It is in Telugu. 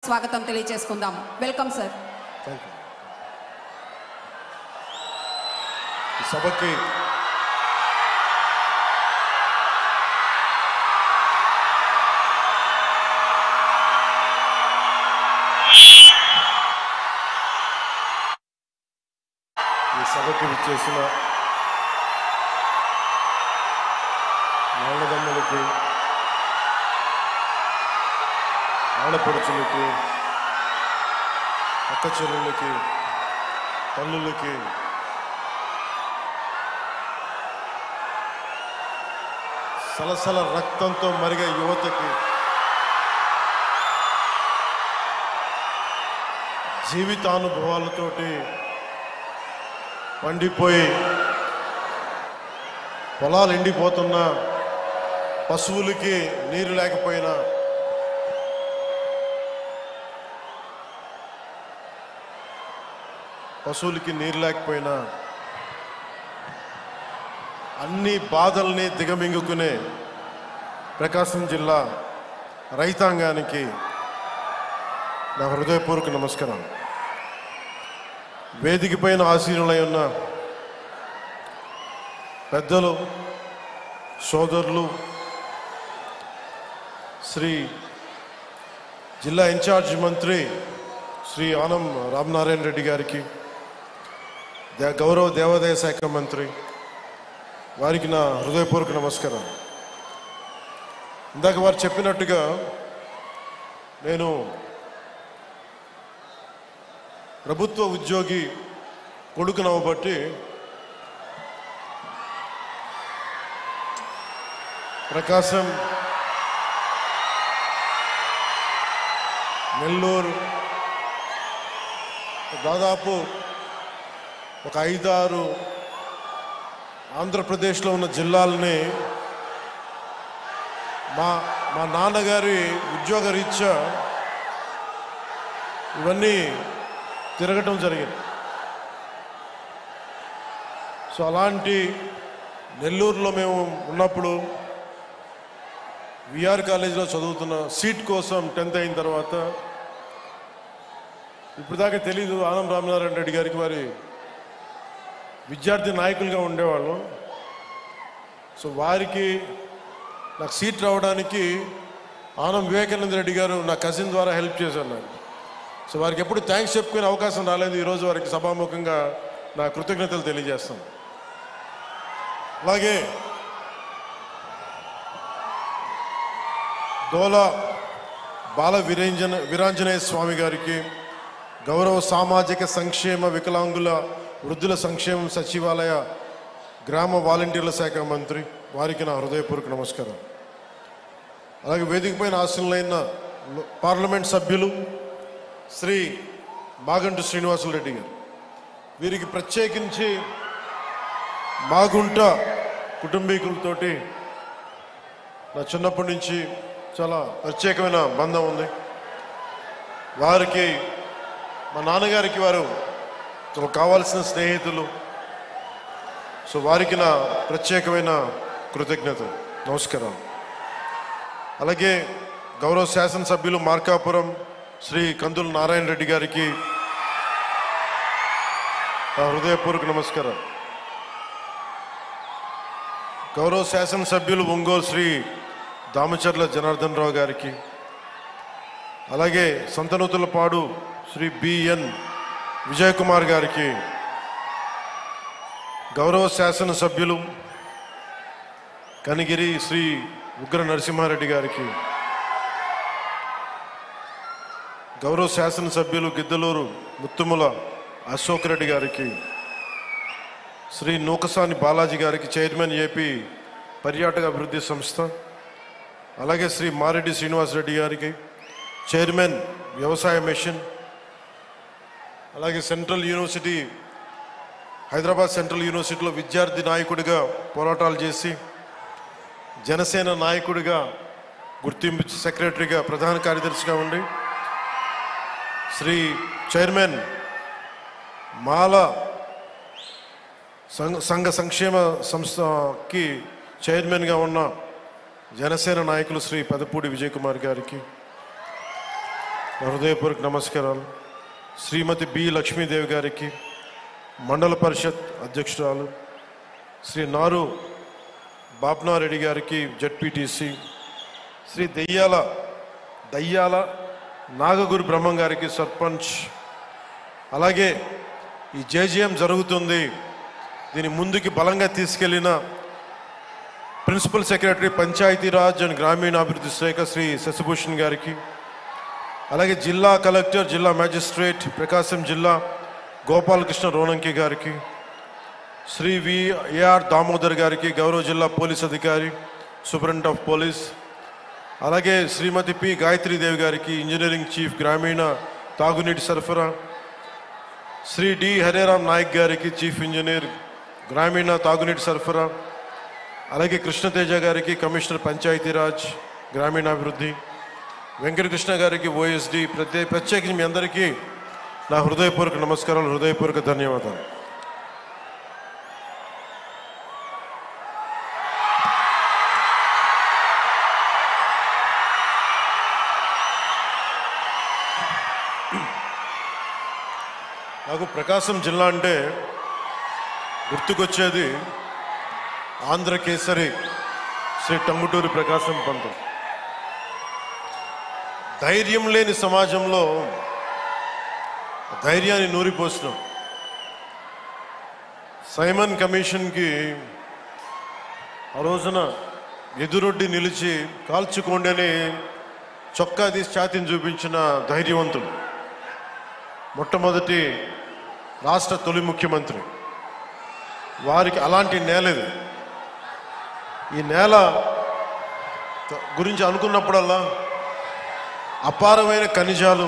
స్వాగతం తెలియజేసుకుందాం. Welcome sir. సభకి విచ్చేసిన నాన్నదమ్ములకి, ఆడపడుచులకి, అక్క చెల్లెళ్ళకి, తల్లులకి, సలసల రక్తంతో మరిగే యువతకి, జీవితానుభవాలతోటి పండిపోయి పొలాలు ఎండిపోతున్న పశువులకి నీరు లేకపోయినా, అన్ని బాధల్ని దిగమింగుకునే ప్రకాశం జిల్లా రైతాంగానికి నా హృదయపూర్వక నమస్కారం. వేదిక పైన ఆసీనులై ఉన్న పెద్దలు, సోదరులు, శ్రీ జిల్లా ఇన్ఛార్జ్ మంత్రి శ్రీ ఆనం రామనారాయణ రెడ్డి గారికి, గౌరవ దేవాదాయ శాఖ మంత్రి వారికి నా హృదయపూర్వక నమస్కారం. ఇందాక వారు చెప్పినట్టుగా నేను ప్రభుత్వ ఉద్యోగి కొడుకునవ్వబట్టి ప్రకాశం, నెల్లూరు, దాదాపు ఒక 5-6 ఆంధ్రప్రదేశ్లో ఉన్న జిల్లాలని మా నాన్నగారి ఉద్యోగ రీత్యా ఇవన్నీ తిరగటం జరిగింది. సో అలాంటి నెల్లూరులో మేము ఉన్నప్పుడు విఆర్ కాలేజీలో చదువుతున్న సీట్ కోసం 10th అయిన తర్వాత, ఇప్పుడు దాకా తెలీదు, ఆనం రామనారాయణ రెడ్డి గారికి వారి విద్యార్థి నాయకులుగా ఉండేవాళ్ళు. సో వారికి నాకు సీట్ రావడానికి ఆనం వివేకానంద రెడ్డి గారు నా కజిన్ ద్వారా హెల్ప్ చేశారు నాకు. సో వారికి ఎప్పుడు థ్యాంక్స్ చెప్పుకునే అవకాశం రాలేదు. ఈరోజు వారికి సభాముఖంగా నా కృతజ్ఞతలు తెలియజేస్తాను. అలాగే దోలా బాల వీరాంజనేయ స్వామి గారికి, గౌరవ సామాజిక సంక్షేమ, వికలాంగుల, వృద్ధుల సంక్షేమం సచివాలయ గ్రామ వాలంటీర్ల శాఖ మంత్రి వారికి నా హృదయపూర్వక నమస్కారం. అలాగే వేదిక పైన ఆశీనులైన పార్లమెంట్ సభ్యులు శ్రీ మాగంటి శ్రీనివాసులు రెడ్డి గారు, వీరికి ప్రత్యేకించి మాగుంట కుటుంబీకులతోటి నా చిన్నప్పటి నుంచి చాలా ప్రత్యేకమైన బంధం ఉంది. వారికి, మా నాన్నగారికి వారు కావాల్సిన స్నేహితులు. సో వారికి నా ప్రత్యేకమైన కృతజ్ఞత, నమస్కారం. అలాగే గౌరవ శాసనసభ్యులు మార్కాపురం శ్రీ కందుల నారాయణ రెడ్డి గారికి నా హృదయపూర్వక నమస్కారం. గౌరవ శాసనసభ్యులు ఒంగోలు శ్రీ దామచర్ల జనార్దన్ రావు గారికి, అలాగే సంతనూతులపాడు శ్రీ బిఎన్ విజయ్ కుమార్ గారికి, గౌరవ శాసనసభ్యులు కనిగిరి శ్రీ ఉగ్ర నరసింహారెడ్డి గారికి, గౌరవ శాసనసభ్యులు గిద్దలూరు ముత్తుముల అశోక్ రెడ్డి గారికి, శ్రీ నూకసాని బాలాజీ గారికి, చైర్మన్ ఏపీ పర్యాటక అభివృద్ధి సంస్థ, అలాగే శ్రీ మారెడ్డి శ్రీనివాసరెడ్డి గారికి, చైర్మన్ వ్యవసాయ మిషన్, అలాగే సెంట్రల్ యూనివర్సిటీ, హైదరాబాద్ సెంట్రల్ యూనివర్సిటీలో విద్యార్థి నాయకుడిగా పోరాటాలు చేసి జనసేన నాయకుడిగా గుర్తింపు సెక్రటరీగా ప్రధాన కార్యదర్శిగా ఉండి శ్రీ చైర్మన్ మాల సంఘ సంక్షేమ సంస్థకి చైర్మన్గా ఉన్న జనసేన నాయకులు శ్రీ పెదపూడి విజయ్ కుమార్ గారికి, నా హృదయపూర్వక నమస్కారాలు. శ్రీమతి బి లక్ష్మీదేవి గారికి, మండల పరిషత్ అధ్యక్షురాలు శ్రీ నారు బాప్నారెడ్డి గారికి, జడ్పీటీసీ శ్రీ దయ్యాల నాగగురు బ్రహ్మం గారికి, సర్పంచ్. అలాగే ఈ జేజేఎం జరుగుతుంది, దీన్ని ముందుకి బలంగా తీసుకెళ్లిన ప్రిన్సిపల్ సెక్రటరీ పంచాయతీరాజ్ అండ్ గ్రామీణాభివృద్ధి శాఖ శ్రీ శశిభూషణ్ గారికి, అలాగే జిల్లా కలెక్టర్, జిల్లా మ్యాజిస్ట్రేట్ ప్రకాశం జిల్లా గోపాలకృష్ణ రోనంకి గారికి, శ్రీ ఏఆర్ దామోదర్ గారికి, గౌరవ జిల్లా పోలీస్ అధికారి, సూపరింటెండెంట్ ఆఫ్ పోలీస్, అలాగే శ్రీమతి పి గాయత్రీదేవి గారికి, ఇంజనీరింగ్ చీఫ్, గ్రామీణ తాగునీటి సరఫరా, శ్రీ డి హరేరామ్ నాయక్ గారికి, చీఫ్ ఇంజనీర్, గ్రామీణ తాగునీటి సరఫరా, అలాగే కృష్ణతేజ గారికి, కమిషనర్ పంచాయతీరాజ్ గ్రామీణాభివృద్ధి, వెంకటకృష్ణ గారికి, ఓఎస్డి. ప్రత్యేకించి మీ అందరికీ నా హృదయపూర్వక నమస్కారాలు, హృదయపూర్వక ధన్యవాదాలు. నాకు ప్రకాశం జిల్లా అంటే గుర్తుకొచ్చేది ఆంధ్ర కేసరి శ్రీ టంగుటూరి ప్రకాశం పంతులు. ధైర్యం లేని సమాజంలో ధైర్యాన్ని నూరిపోసినాం. సైమన్ కమిషన్కి ఆ రోజున ఎదురొడ్డి నిలిచి కాల్చుకోండి అని చొక్కా తీసి ఛాతీని చూపించిన ధైర్యవంతులు. మొట్టమొదటి రాష్ట్ర తొలి ముఖ్యమంత్రి. వారికి అలాంటి నేల ఇది. ఈ నేల గురించి అనుకున్నప్పుడల్లా అపారమైన ఖనిజాలు